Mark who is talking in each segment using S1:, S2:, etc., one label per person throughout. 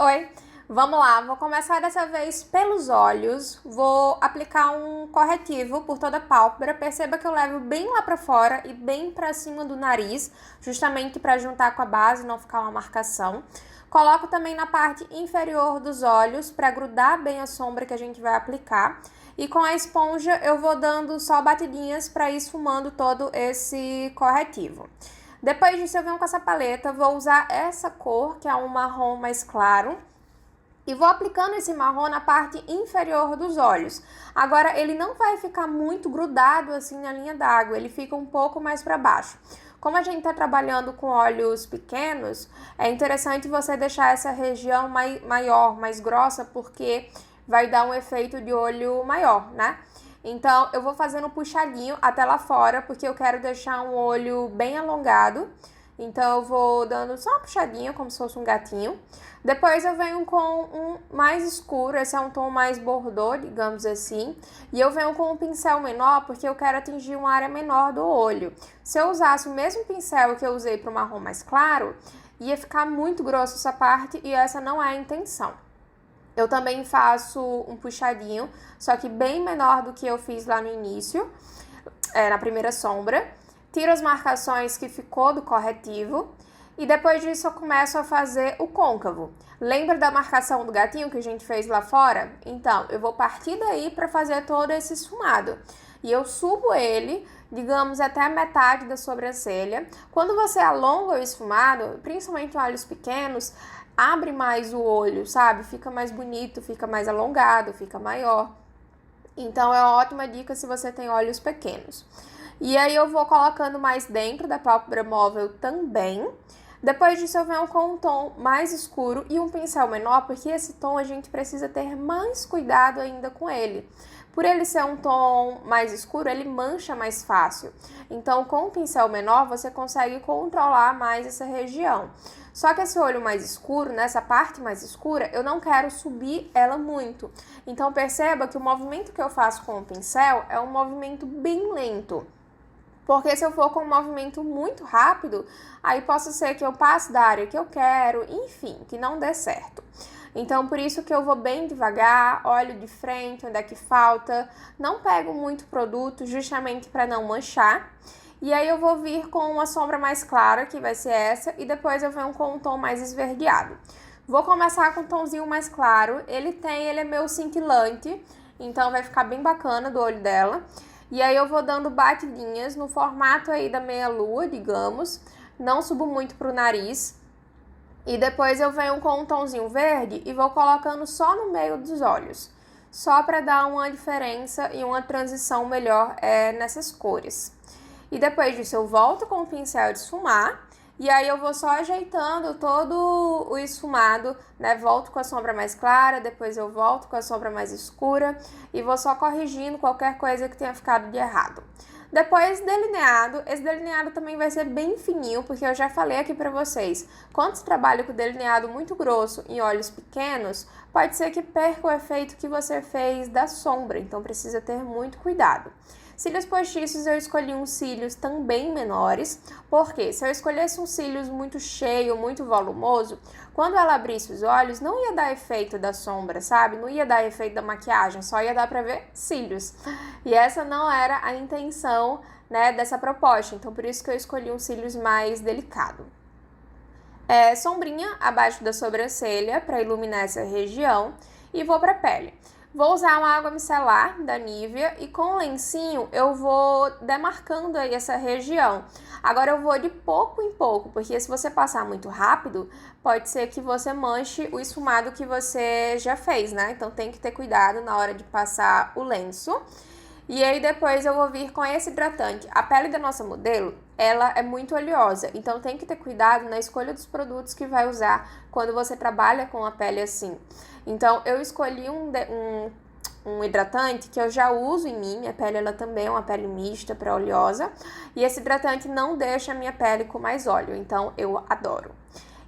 S1: Oi, vamos lá, vou começar dessa vez pelos olhos, vou aplicar um corretivo por toda a pálpebra, perceba que eu levo bem lá pra fora e bem pra cima do nariz, justamente para juntar com a base e não ficar uma marcação. Coloco também na parte inferior dos olhos para grudar bem a sombra que a gente vai aplicar. E com a esponja eu vou dando só batidinhas para ir esfumando todo esse corretivo. Depois disso eu venho com essa paleta, vou usar essa cor, que é um marrom mais claro, e vou aplicando esse marrom na parte inferior dos olhos. Agora, ele não vai ficar muito grudado assim na linha d'água, ele fica um pouco mais para baixo. Como a gente está trabalhando com olhos pequenos, é interessante você deixar essa região maior, mais grossa, porque vai dar um efeito de olho maior, né? Então, eu vou fazendo puxadinho até lá fora, porque eu quero deixar um olho bem alongado. Então, eu vou dando só uma puxadinha, como se fosse um gatinho. Depois, eu venho com um mais escuro, esse é um tom mais bordô, digamos assim. E eu venho com um pincel menor, porque eu quero atingir uma área menor do olho. Se eu usasse o mesmo pincel que eu usei para o marrom mais claro, ia ficar muito grosso essa parte e essa não é a intenção. Eu também faço um puxadinho, só que bem menor do que eu fiz lá no início, na primeira sombra. Tiro as marcações que ficou do corretivo e depois disso eu começo a fazer o côncavo. Lembra da marcação do gatinho que a gente fez lá fora? Então, eu vou partir daí para fazer todo esse esfumado. E eu subo ele, digamos, até a metade da sobrancelha. Quando você alonga o esfumado, principalmente em olhos pequenos, abre mais o olho, sabe? Fica mais bonito, fica mais alongado, fica maior. Então, é uma ótima dica se você tem olhos pequenos. E aí, eu vou colocando mais dentro da pálpebra móvel também. Depois disso, eu venho com um tom mais escuro e um pincel menor, porque esse tom a gente precisa ter mais cuidado ainda com ele. Por ele ser um tom mais escuro, ele mancha mais fácil. Então, com o pincel menor, você consegue controlar mais essa região. Só que esse olho mais escuro, nessa parte mais escura, eu não quero subir ela muito. Então, perceba que o movimento que eu faço com o pincel é um movimento bem lento. Porque se eu for com um movimento muito rápido, aí possa ser que eu passe da área que eu quero, enfim, que não dê certo. Então, por isso que eu vou bem devagar, olho de frente, onde é que falta, não pego muito produto, justamente para não manchar. E aí eu vou vir com uma sombra mais clara, que vai ser essa, e depois eu venho com um tom mais esverdeado. Vou começar com um tomzinho mais claro, ele é meio cintilante, então vai ficar bem bacana do olho dela. E aí eu vou dando batidinhas no formato aí da meia-lua, digamos, não subo muito pro nariz. E depois eu venho com um tomzinho verde e vou colocando só no meio dos olhos, só para dar uma diferença e uma transição melhor nessas cores. E depois disso eu volto com o pincel de esfumar e aí eu vou só ajeitando todo o esfumado, né? Volto com a sombra mais clara, depois eu volto com a sombra mais escura e vou só corrigindo qualquer coisa que tenha ficado de errado. Depois, delineado. Esse delineado também vai ser bem fininho, porque eu já falei aqui pra vocês. Quando você trabalha com delineado muito grosso em olhos pequenos, pode ser que perca o efeito que você fez da sombra, então precisa ter muito cuidado. Cílios postiços, eu escolhi uns cílios também menores, porque se eu escolhesse uns cílios muito cheio, muito volumoso, quando ela abrisse os olhos, não ia dar efeito da sombra, sabe? Não ia dar efeito da maquiagem, só ia dar pra ver cílios. E essa não era a intenção, né, dessa proposta, então por isso que eu escolhi uns cílios mais delicado. Sombrinha abaixo da sobrancelha para iluminar essa região e vou pra pele. Vou usar uma água micelar da Nivea e com o lencinho eu vou demarcando aí essa região. Agora eu vou de pouco em pouco, porque se você passar muito rápido, pode ser que você manche o esfumado que você já fez, né? Então tem que ter cuidado na hora de passar o lenço. E aí depois eu vou vir com esse hidratante. A pele da nossa modelo, ela é muito oleosa, então tem que ter cuidado na escolha dos produtos que vai usar quando você trabalha com a pele assim. Então eu escolhi um hidratante que eu já uso em mim, minha pele ela também é uma pele mista para oleosa, e esse hidratante não deixa a minha pele com mais óleo, então eu adoro.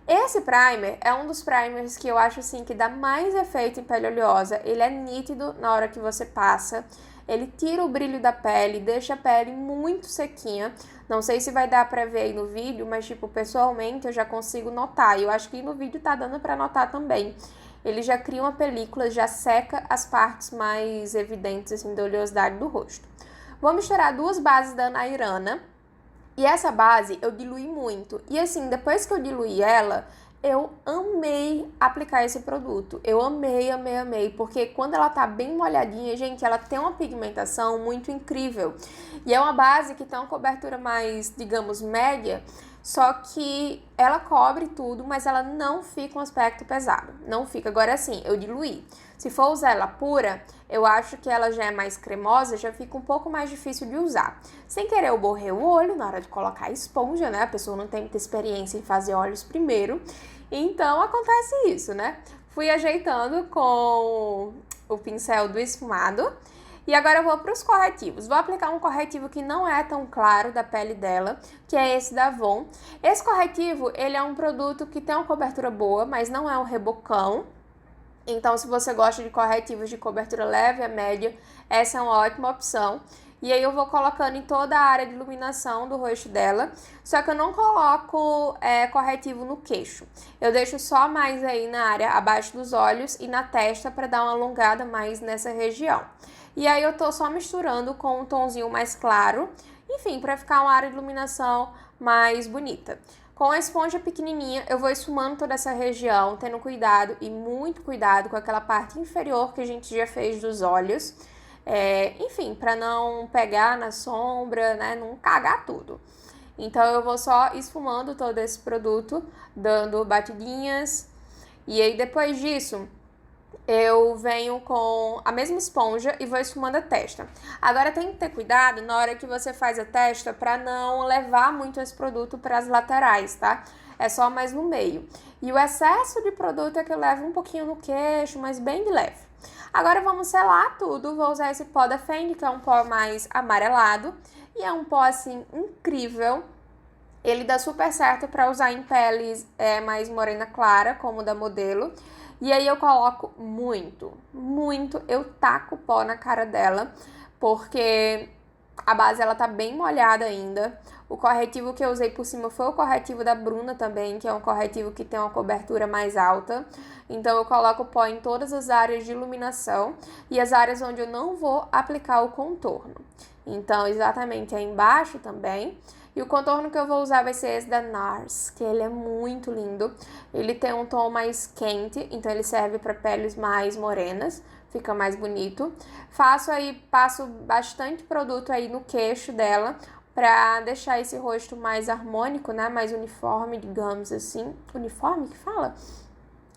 S1: Esse primer é um dos primers que eu acho assim que dá mais efeito em pele oleosa, ele é nítido na hora que você passa, ele tira o brilho da pele, deixa a pele muito sequinha. Não sei se vai dar pra ver aí no vídeo, mas tipo, pessoalmente eu já consigo notar. E eu acho que no vídeo tá dando pra notar também. Ele já cria uma película, já seca as partes mais evidentes assim, da oleosidade do rosto. Vou misturar duas bases da Nairana. E essa base eu diluí muito. E assim, depois que eu diluí ela, eu amei aplicar esse produto. Eu amei, amei, amei. Porque quando ela tá bem molhadinha, gente, ela tem uma pigmentação muito incrível. E é uma base que tem uma cobertura mais, digamos, média. Só que ela cobre tudo, mas ela não fica um aspecto pesado. Não fica. Agora sim, eu diluí. Se for usar ela pura, eu acho que ela já é mais cremosa, já fica um pouco mais difícil de usar. Sem querer, eu borrei o olho na hora de colocar a esponja, né? A pessoa não tem muita experiência em fazer olhos primeiro. Então, acontece isso, né? Fui ajeitando com o pincel do esfumado. E agora eu vou para os corretivos. Vou aplicar um corretivo que não é tão claro da pele dela, que é esse da Avon. Esse corretivo, ele é um produto que tem uma cobertura boa, mas não é um rebocão. Então, se você gosta de corretivos de cobertura leve a média, essa é uma ótima opção. E aí eu vou colocando em toda a área de iluminação do rosto dela, só que eu não coloco corretivo no queixo. Eu deixo só mais aí na área abaixo dos olhos e na testa para dar uma alongada mais nessa região. E aí eu tô só misturando com um tonzinho mais claro, enfim, para ficar uma área de iluminação mais bonita. Com a esponja pequenininha, eu vou esfumando toda essa região, tendo cuidado e muito cuidado com aquela parte inferior que a gente já fez dos olhos. Enfim, para não pegar na sombra, né, não cagar tudo. Então eu vou só esfumando todo esse produto, dando batidinhas. E aí depois disso, eu venho com a mesma esponja e vou esfumando a testa. Agora tem que ter cuidado na hora que você faz a testa para não levar muito esse produto para as laterais, tá? É só mais no meio. E o excesso de produto é que eu levo um pouquinho no queixo, mas bem de leve. Agora vamos selar tudo. Vou usar esse pó da Fendi, que é um pó mais amarelado. E é um pó, assim, incrível. Ele dá super certo para usar em peles mais morena clara, como o da modelo. E aí eu coloco muito, eu taco pó na cara dela, porque a base ela tá bem molhada ainda. O corretivo que eu usei por cima foi o corretivo da Bruna também, que é um corretivo que tem uma cobertura mais alta. Então eu coloco pó em todas as áreas de iluminação e as áreas onde eu não vou aplicar o contorno. Então exatamente aí embaixo também. E o contorno que eu vou usar vai ser esse da NARS, que ele é muito lindo. Ele tem um tom mais quente, então ele serve para peles mais morenas, fica mais bonito. Passo bastante produto aí no queixo dela, para deixar esse rosto mais harmônico, né? Mais uniforme, digamos assim. Uniforme que fala?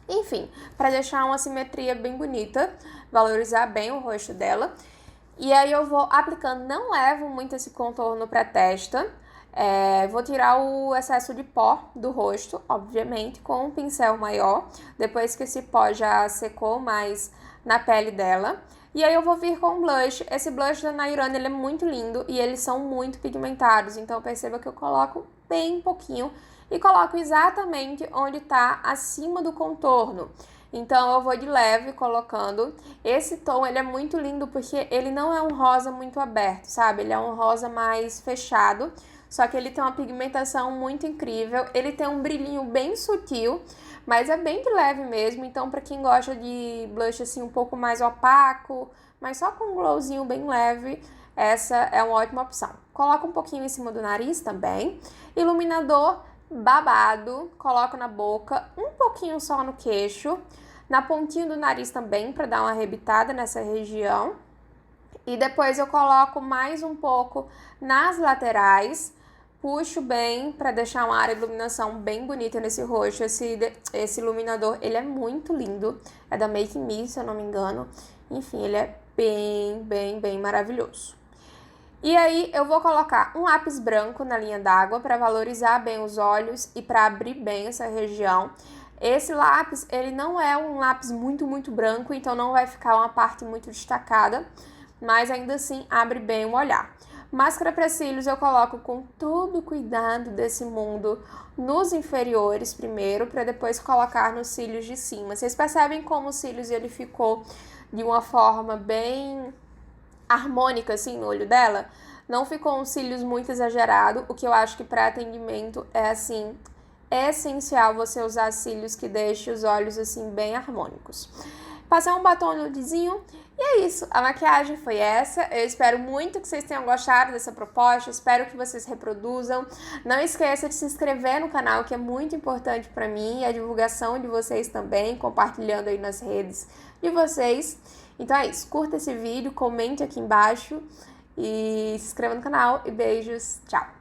S1: Enfim, para deixar uma simetria bem bonita, valorizar bem o rosto dela. E aí eu vou aplicando, não levo muito esse contorno para testa. Vou tirar o excesso de pó do rosto, obviamente, com um pincel maior, depois que esse pó já secou mais na pele dela. E aí eu vou vir com um blush. Esse blush da Nairana, ele é muito lindo e eles são muito pigmentados, então perceba que eu coloco bem pouquinho e coloco exatamente onde tá acima do contorno. Então eu vou de leve colocando. Esse tom, ele é muito lindo porque ele não é um rosa muito aberto, sabe? Ele é um rosa mais fechado. Só que ele tem uma pigmentação muito incrível, ele tem um brilhinho bem sutil, mas é bem de leve mesmo, então para quem gosta de blush assim um pouco mais opaco, mas só com um glowzinho bem leve, essa é uma ótima opção. Coloco um pouquinho em cima do nariz também, iluminador babado, coloco na boca, um pouquinho só no queixo, na pontinha do nariz também, para dar uma arrebitada nessa região. E depois eu coloco mais um pouco nas laterais, puxo bem para deixar uma área de iluminação bem bonita nesse rosto. Esse iluminador, ele é muito lindo, é da Make Me, se eu não me engano. Enfim, ele é bem maravilhoso. E aí eu vou colocar um lápis branco na linha d'água para valorizar bem os olhos e para abrir bem essa região. Esse lápis, ele não é um lápis muito branco, então não vai ficar uma parte muito destacada, mas ainda assim abre bem o olhar. Máscara para cílios eu coloco com todo o cuidado desse mundo nos inferiores primeiro, para depois colocar nos cílios de cima. Vocês percebem como os cílios ele ficou de uma forma bem harmônica, assim, no olho dela. Não ficou uns cílios muito exagerado, o que eu acho que para atendimento é, assim, é essencial você usar cílios que deixem os olhos, assim, bem harmônicos. Passei um batom nudezinho e é isso. A maquiagem foi essa. Eu espero muito que vocês tenham gostado dessa proposta. Espero que vocês reproduzam. Não esqueça de se inscrever no canal, que é muito importante para mim. E a divulgação de vocês também, compartilhando aí nas redes de vocês. Então é isso. Curta esse vídeo, comente aqui embaixo e se inscreva no canal. E beijos. Tchau!